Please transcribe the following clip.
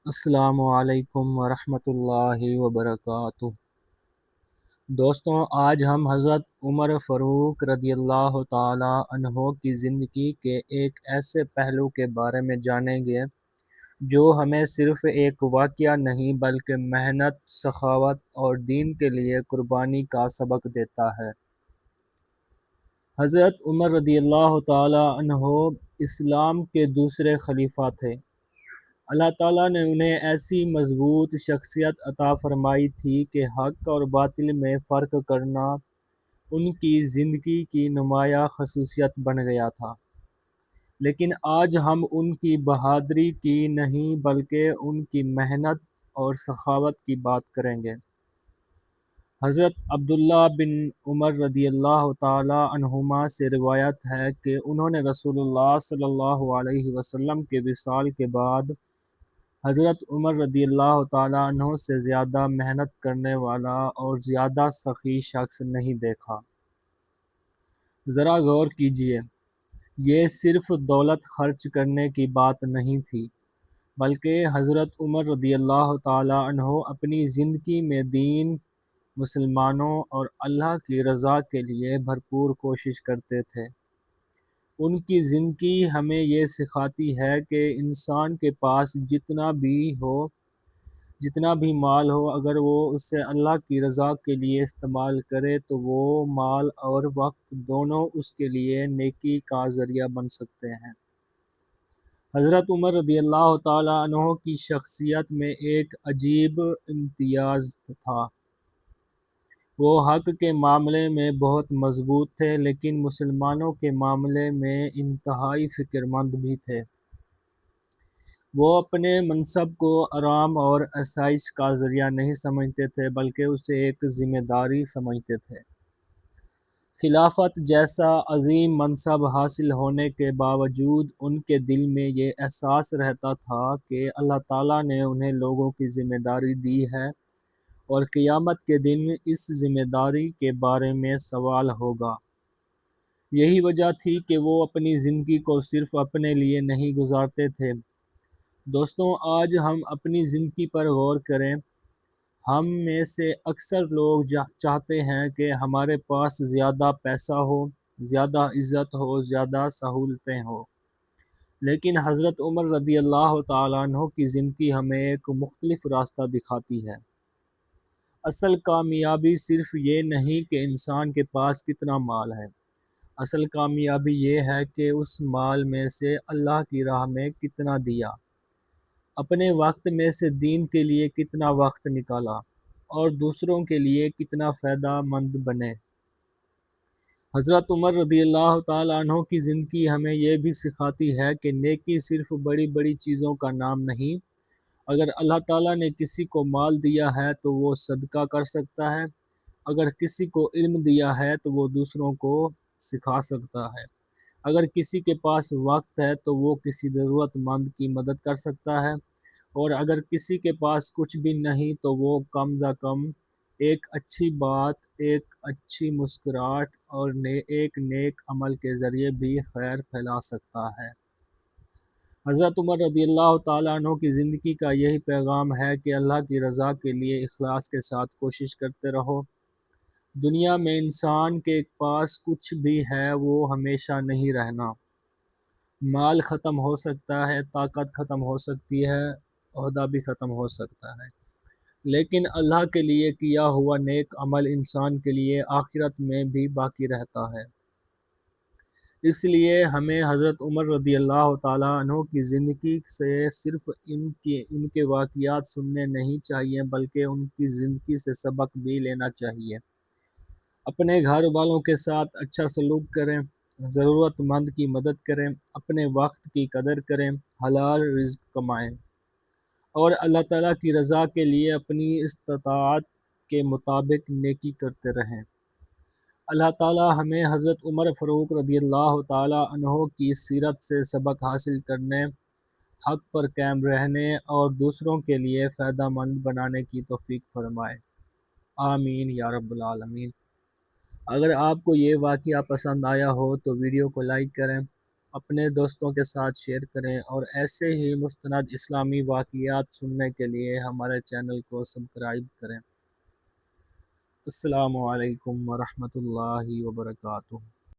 السلام علیکم ورحمۃ اللہ وبرکاتہ۔ دوستوں، آج ہم حضرت عمر فاروق رضی اللہ تعالی عنہ کی زندگی کے ایک ایسے پہلو کے بارے میں جانیں گے جو ہمیں صرف ایک واقعہ نہیں بلکہ محنت، سخاوت اور دین کے لیے قربانی کا سبق دیتا ہے۔ حضرت عمر رضی اللہ تعالی عنہ اسلام کے دوسرے خلیفہ تھے۔ اللہ تعالیٰ نے انہیں ایسی مضبوط شخصیت عطا فرمائی تھی کہ حق اور باطل میں فرق کرنا ان کی زندگی کی نمایاں خصوصیت بن گیا تھا۔ لیکن آج ہم ان کی بہادری کی نہیں بلکہ ان کی محنت اور سخاوت کی بات کریں گے۔ حضرت عبداللہ بن عمر رضی اللہ تعالی عنہما سے روایت ہے کہ انہوں نے رسول اللہ صلی اللہ علیہ وسلم کے وصال کے بعد حضرت عمر رضی اللہ تعالیٰ عنہ سے زیادہ محنت کرنے والا اور زیادہ سخی شخص نہیں دیکھا۔ ذرا غور کیجئے، یہ صرف دولت خرچ کرنے کی بات نہیں تھی، بلکہ حضرت عمر رضی اللہ تعالیٰ عنہ اپنی زندگی میں دین، مسلمانوں اور اللہ کی رضا کے لیے بھرپور کوشش کرتے تھے۔ ان کی زندگی ہمیں یہ سکھاتی ہے کہ انسان کے پاس جتنا بھی مال ہو، اگر وہ اسے اللہ کی رضا کے لیے استعمال کرے تو وہ مال اور وقت دونوں اس کے لیے نیکی کا ذریعہ بن سکتے ہیں۔ حضرت عمر رضی اللہ تعالیٰ عنہ کی شخصیت میں ایک عجیب امتیاز تھا۔ وہ حق کے معاملے میں بہت مضبوط تھے، لیکن مسلمانوں کے معاملے میں انتہائی فکر مند بھی تھے۔ وہ اپنے منصب کو آرام اور آسائش کا ذریعہ نہیں سمجھتے تھے بلکہ اسے ایک ذمہ داری سمجھتے تھے۔ خلافت جیسا عظیم منصب حاصل ہونے کے باوجود ان کے دل میں یہ احساس رہتا تھا کہ اللہ تعالیٰ نے انہیں لوگوں کی ذمہ داری دی ہے اور قیامت کے دن اس ذمہ داری کے بارے میں سوال ہوگا۔ یہی وجہ تھی کہ وہ اپنی زندگی کو صرف اپنے لیے نہیں گزارتے تھے۔ دوستوں، آج ہم اپنی زندگی پر غور کریں۔ ہم میں سے اکثر لوگ چاہتے ہیں کہ ہمارے پاس زیادہ پیسہ ہو، زیادہ عزت ہو، زیادہ سہولتیں ہوں۔ لیکن حضرت عمر رضی اللہ تعالیٰ عنہ کی زندگی ہمیں ایک مختلف راستہ دکھاتی ہے۔ اصل کامیابی صرف یہ نہیں کہ انسان کے پاس کتنا مال ہے، اصل کامیابی یہ ہے کہ اس مال میں سے اللہ کی راہ میں کتنا دیا، اپنے وقت میں سے دین کے لیے کتنا وقت نکالا اور دوسروں کے لیے کتنا فائدہ مند بنے۔ حضرت عمر رضی اللہ تعالیٰ عنہ کی زندگی ہمیں یہ بھی سکھاتی ہے کہ نیکی صرف بڑی بڑی چیزوں کا نام نہیں۔ اگر اللہ تعالیٰ نے کسی کو مال دیا ہے تو وہ صدقہ کر سکتا ہے، اگر کسی کو علم دیا ہے تو وہ دوسروں کو سکھا سکتا ہے، اگر کسی کے پاس وقت ہے تو وہ کسی ضرورت مند کی مدد کر سکتا ہے، اور اگر کسی کے پاس کچھ بھی نہیں تو وہ کم از کم ایک اچھی بات، ایک اچھی مسکراہٹ اور ایک نیک عمل کے ذریعے بھی خیر پھیلا سکتا ہے۔ حضرت عمر رضی اللہ تعالیٰ عنہ کی زندگی کا یہی پیغام ہے کہ اللہ کی رضا کے لیے اخلاص کے ساتھ کوشش کرتے رہو۔ دنیا میں انسان کے پاس کچھ بھی ہے وہ ہمیشہ نہیں رہنا۔ مال ختم ہو سکتا ہے، طاقت ختم ہو سکتی ہے، عہدہ بھی ختم ہو سکتا ہے، لیکن اللہ کے لیے کیا ہوا نیک عمل انسان کے لیے آخرت میں بھی باقی رہتا ہے۔ اس لیے ہمیں حضرت عمر رضی اللہ تعالیٰ عنہ کی زندگی سے صرف ان کے واقعات سننے نہیں چاہیے بلکہ ان کی زندگی سے سبق بھی لینا چاہیے۔ اپنے گھر والوں کے ساتھ اچھا سلوک کریں، ضرورت مند کی مدد کریں، اپنے وقت کی قدر کریں، حلال رزق کمائیں اور اللہ تعالیٰ کی رضا کے لیے اپنی استطاعت کے مطابق نیکی کرتے رہیں۔ اللہ تعالیٰ ہمیں حضرت عمر فاروق رضی اللہ تعالیٰ عنہ کی سیرت سے سبق حاصل کرنے، حق پر قائم رہنے اور دوسروں کے لیے فائدہ مند بنانے کی توفیق فرمائے۔ آمین یا رب العالمین۔ اگر آپ کو یہ واقعہ پسند آیا ہو تو ویڈیو کو لائک کریں، اپنے دوستوں کے ساتھ شیئر کریں، اور ایسے ہی مستند اسلامی واقعات سننے کے لیے ہمارے چینل کو سبسکرائب کریں۔ السلام علیکم ورحمۃ اللہ وبرکاتہ۔